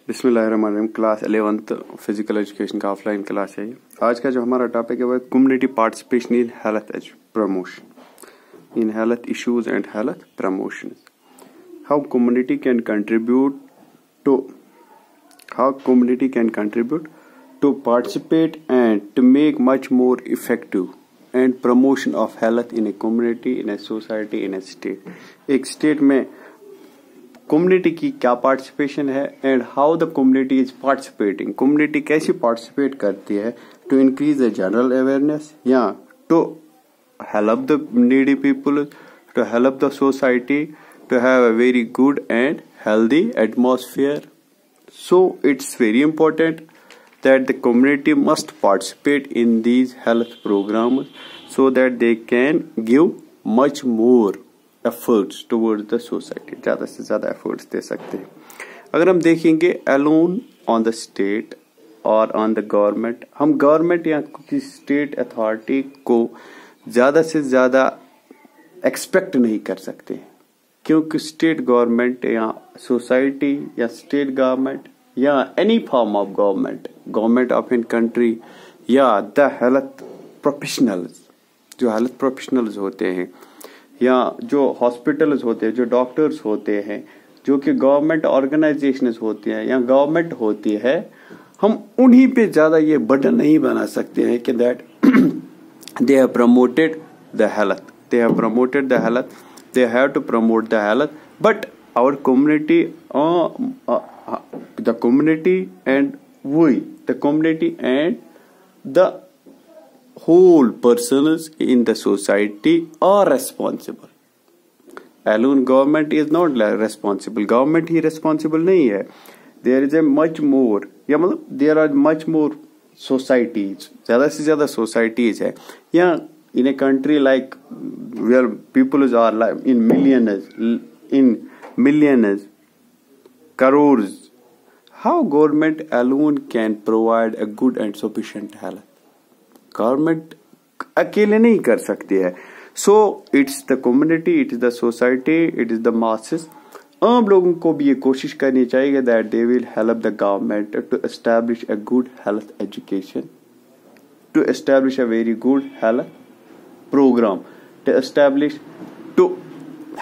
बिस्मिल्लाहिर्रहमानिर्रहीम। Class 11th physical education का offline class है। आज का जो हमारा टॉपिक है वो community participation in health promotion, in health issues and health promotion. How community can contribute to participate and to make much more effective and promotion of health in a community, in a society, in a state. एक state में community की क्या participation है and how the community is participating. Community कैसे participate करती है to increase the general awareness या to help the needy people, to help the society to have a very good and healthy atmosphere. So it's very important that the community must participate in these health programs so that they can give much more efforts towards the society। ज्यादा से ज्यादा efforts दे सकते हैं। अगर हम देखेंगे alone on the state और on the government, हम गवर्नमेंट या किसी स्टेट अथॉरिटी को ज्यादा से ज्यादा एक्सपेक्ट नहीं कर सकते, क्योंकि स्टेट गवर्नमेंट या सोसाइटी या स्टेट गवर्नमेंट या any form of government of in country या द हेल्थ प्रोफेशनल्स, जो हेल्थ प्रोफेशनल्स होते हैं या जो हॉस्पिटल्स होते हैं, जो डॉक्टर्स होते हैं, जो कि गवर्नमेंट ऑर्गेनाइजेशंस होती हैं या गवर्नमेंट होती है, हम उन्हीं पे ज्यादा ये बर्डन नहीं बना सकते हैं कि that they have promoted the health, they have promoted the health, they have to promote the health, but our community, the community and the community and the whole persons in the society are responsible. Alone government is not responsible, government he responsible नहीं है। There is a much more, या मतलब there are much more societies, ज्यादा से ज्यादा societies है या in a country like where people are like in millions, crores. How government alone can provide a good and sufficient health? Government अकेले नहीं कर सकती है। So it's the community, it is the society, it is the masses। आम लोगों को भी ये कोशिश करनी चाहिए that they will help the government to establish a good health education, to establish a very good health program, to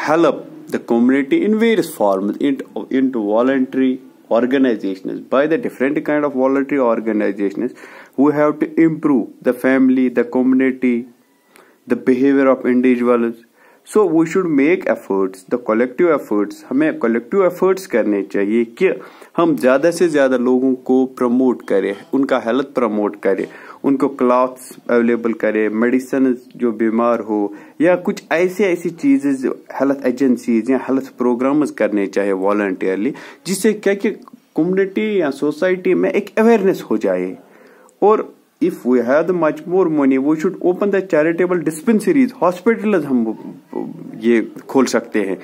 help the community in various forms, into voluntary organizations, by the different kind of voluntary organizations who have to improve the family, the community, the behavior of individuals। So we should make efforts, the collective efforts, हमें collective efforts करने चाहिए कि हम ज्यादा से ज्यादा लोगों को प्रमोट करें, उनका हेल्थ प्रमोट करें, उनको क्लॉथ्स अवेलेबल करें, मेडिसिन जो बीमार हो, या कुछ ऐसी चीजें हेल्थ एजेंसीज या हेल्थ प्रोग्राम्स करने चाहिए वॉलंटियरली, जिससे क्या कि कम्युनिटी या सोसाइटी में एक अवेयरनेस हो जाए। और if we have the much more money we should open the charitable dispensaries, hospitals हम ये खोल सकते हैं।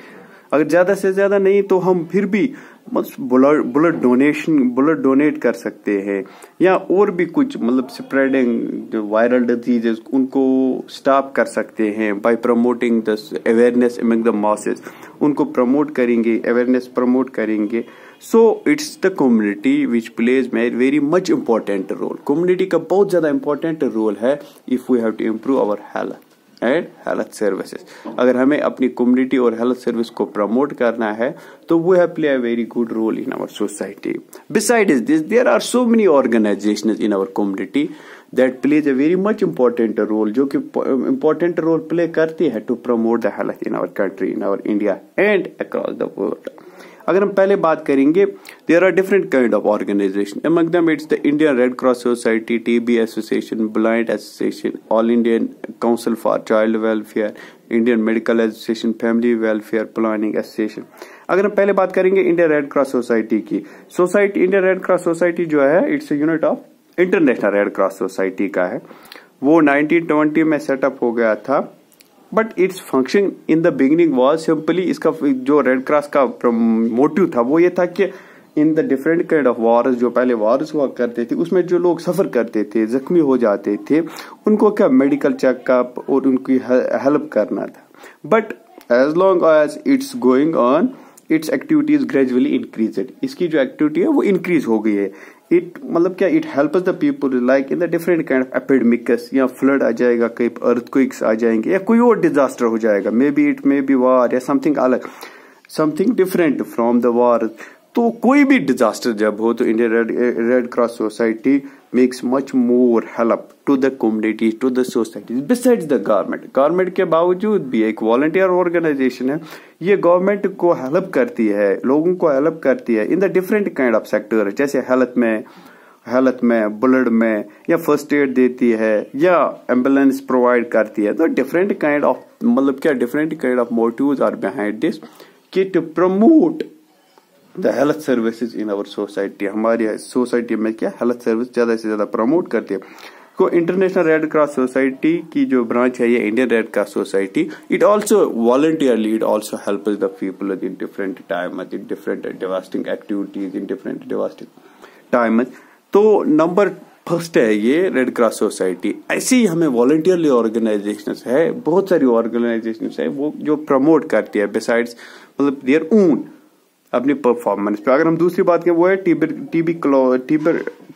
अगर ज्यादा से ज्यादा नहीं तो हम फिर भी ब्लड डोनेट कर सकते हैं, या और भी कुछ मतलब स्प्रेडिंग जो वायरल डिजीजेस उनको स्टॉप कर सकते हैं by promoting the awareness among the masses. उनको प्रमोट करेंगे, अवेयरनेस प्रमोट करेंगे। So it's the community which plays very much important role. Community का बहुत ज्यादा इम्पोर्टेंट रोल है if we have to improve our health and health services. अगर हमें अपनी कम्युनिटी और हेल्थ सर्विस को प्रमोट करना है तो we have play a very good role in our society. Besides this there are so many organisations in our community that plays a very much important role, जो कि important role play करती है to promote the health in our country, in our India and across the world. अगर हम पहले बात करेंगे, there are different kind of organisation, among them it's the Indian Red Cross society, TB association, blind association, all Indian council for child welfare, Indian medical association, family welfare planning association. अगर हम पहले बात करेंगे Indian Red Cross society की, Indian Red Cross society जो है it's a unit of international red Cross society का है। वो 1920 में सेटअप हो गया था, but its function in the beginning was simply, इसका जो रेड क्रॉस का मोटिव था वो ये था कि in the different kind of Wars, जो पहले वॉर्स हुआ करते थे उसमें जो लोग सफर करते थे, जख्मी हो जाते थे, उनको क्या मेडिकल चेकअप और उनकी हेल्प करना था। But as long as it's going on its activities gradually increased, इसकी जो एक्टिविटी है वो इंक्रीज हो गई है। इट मतलब क्या, it helps the people like in the different kind of epidemics, या फ्लड आ जाएगा, कहीं अर्थक्वेक्स आ जाएंगे, या कोई और डिजास्टर हो जाएगा, may be it may be war या समथिंग अलग, something different from the war. तो कोई भी डिजास्टर जब हो तो Indian Red Cross society makes much more help to the community, to the societies besides the government. Government के बावजूद भी एक वॉलंटियर ऑर्गेनाइजेशन है, ये गवर्नमेंट को हेल्प करती है, लोगों को हेल्प करती है in the different kind of sector, जैसे हेल्थ में, ब्लड में, या फर्स्ट एड देती है, या एम्बुलेंस प्रोवाइड करती है। तो डिफरेंट काइंड ऑफ मतलब क्या, different kind of motives are behind this कि to promote the health services in our society. हमारी सोसाइटी में क्या हेल्थ सर्विस ज्यादा से ज्यादा प्रमोट करती है। को इंटरनेशनल रेड क्रॉस सोसाइटी की जो ब्रांच है ये Indian Red Cross society, it also voluntarily it also helps the people in different time, in different devastating activities, in different devastating time. तो नंबर फर्स्ट है ये रेड क्रॉस सोसाइटी। ऐसी ही हमें voluntarily organisations है, बहुत सारी ऑर्गेनाइजेशंस है वो जो प्रमोट करती है बिसाइड्स मतलब देयर ओन अपनी परफॉर्मेंस पे। अगर हम दूसरी बात करें वो है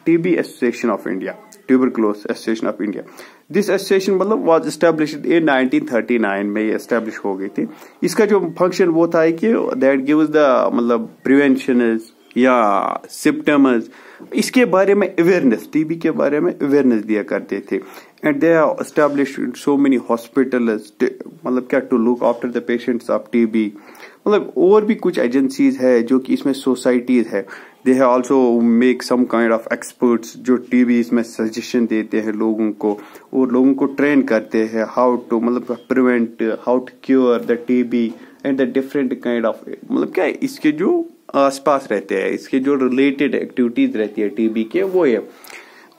TB association of India, tuberculosis association of India. This association मतलब वाज एस्टेब्लिश्ड इन 1939 में ये एस्टेब्लिश हो गई थी। इसका जो फंक्शन वो था कि दैट गिव्स द मतलब प्रिवेंशन या सिम्टम्स, इसके बारे में अवेयरनेस, टीबी के बारे में अवेयरनेस दिया करते थे। And they have established so many hospitals मतलब क्या to look after the patients of TB. मतलब और भी कुछ एजेंसीज है जो कि इसमें सोसाइटीज है। They have also make some kind of experts जो टीबी इसमें सजेशन देते हैं लोगों को, और लोगों को ट्रेन करते हैं हाउ टू मतलब prevent, how to cure the TB and the different kind of मतलब क्या इसके जो आसपास रहते हैं, इसके जो रिलेटेड एक्टिविटीज रहती है टीबी के वो है।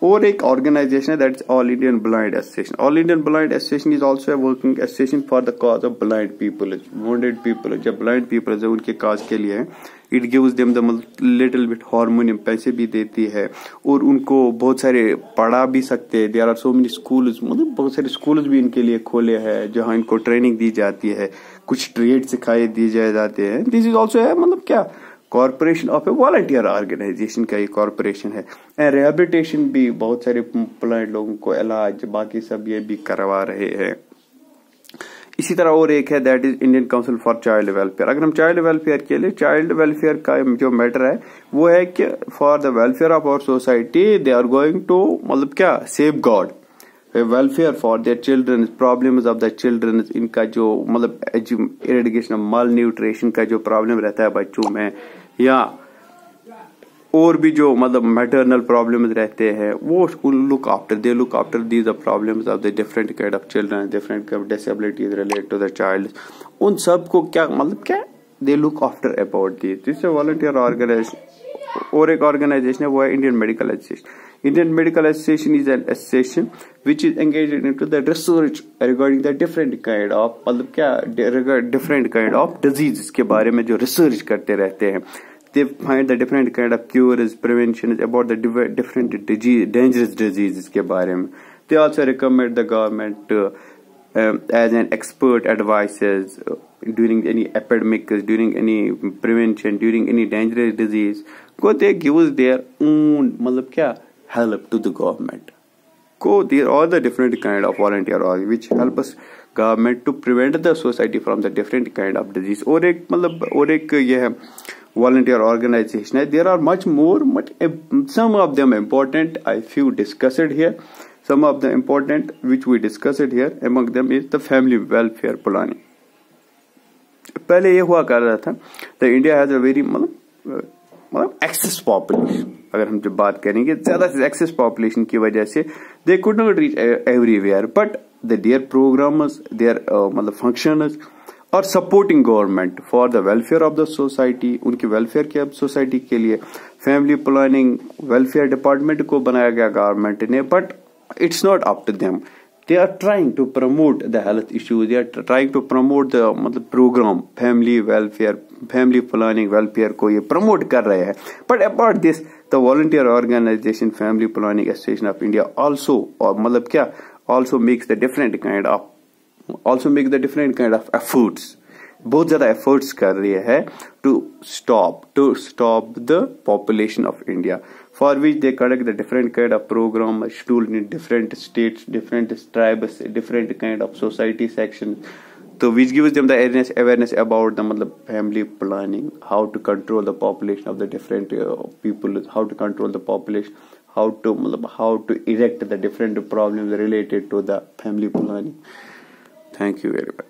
और एक ऑर्गेनाइजेशन है that is all Indian blind association. All Indian blind association is also a working association for the cause of blind people, wounded people. जब ब्लाइंड पीपल है उनके काज के लिए it gives them the little bit harmonium, पैसे भी देती है, और उनको बहुत सारे पढ़ा भी सकते हैं। There are so many schools, मतलब बहुत सारे स्कूल्स भी इनके लिए खोले हैं जहां इनको ट्रेनिंग दी जाती है, कुछ ट्रेड सिखाए दिए जाते हैं। दिस इज ऑल्सो है मतलब क्या corporation of a volunteer organisation का ये कॉर्पोरेशन है। एंड रिहेबिलिटेशन भी बहुत सारे ब्लाइंड लोगों को इलाज बाकी सब ये भी करवा रहे हैं। इसी तरह और एक है that is Indian council for child welfare. अगर हम चाइल्ड वेलफेयर के लिए, चाइल्ड वेलफेयर का जो मैटर है वो है कि for the welfare of our society they are going to मतलब क्या safeguard welfare for their children, problems of the children, इनका जो मतलब इरेडिकेशन माल न्यूट्रिशन का जो प्रॉब्लम रहता है बच्चों में, या और भी जो मतलब मैटरनल प्रॉब्लम्स रहते हैं वो look after, they look after these problems of the different kind of children, different kind of disabilities related to the child. उन सब को क्या मतलब क्या they look after about this volunteer organisation. और एक ऑर्गेनाइजेशन है वो है Indian medical association. Indian Medical Association is an association which is engaged into the research regarding the different kind of मतलब क्या different kind of diseases के बारे में जो research करते रहते हैं। They find the different kind of cures, preventions about the different dangerous diseases के बारे में। They also recommend the government as an expert advices during any epidemics, during any prevention, during any dangerous disease. Go they give their own मतलब क्या help to the government. There are all the different kind of volunteer which help us government to prevent the society from the different kind of disease. और एक ये है volunteer organization है. There are much more, but some of them important. I few discussed here. Some of the important which we discussed here. Among them is the family welfare planning. पहले ये हुआ कर रहा था the India has a very मतलब access population. अगर हम जब बात करेंगे ज्यादा से एक्सेस पॉपुलेशन की वजह से they could not reach everywhere, but their programmes, their मतलब फंक्शंस और supporting government for the welfare of the society, उनके वेलफेयर के सोसाइटी के लिए फैमिली प्लानिंग वेलफेयर डिपार्टमेंट को बनाया गया गवर्नमेंट ने, but it's not up to them. They are trying to promote the health issues. They are trying to promote the मतलब program family welfare, family planning welfare को ये promote कर रहे हैं। But about this, the volunteer organization Family Planning Association of India also और मतलब क्या also makes the different kind of efforts बहुत ज़्यादा एफर्ट्स कर रही है to stop the population of India, for which they conduct the different kind of programme scheduled in different states, different tribes, different kind of society section. So which gives them the awareness about the मतलब family planning, how to control the population of the different people, how to control the population, how to erect the different problems related to the family planning. Thank you very much.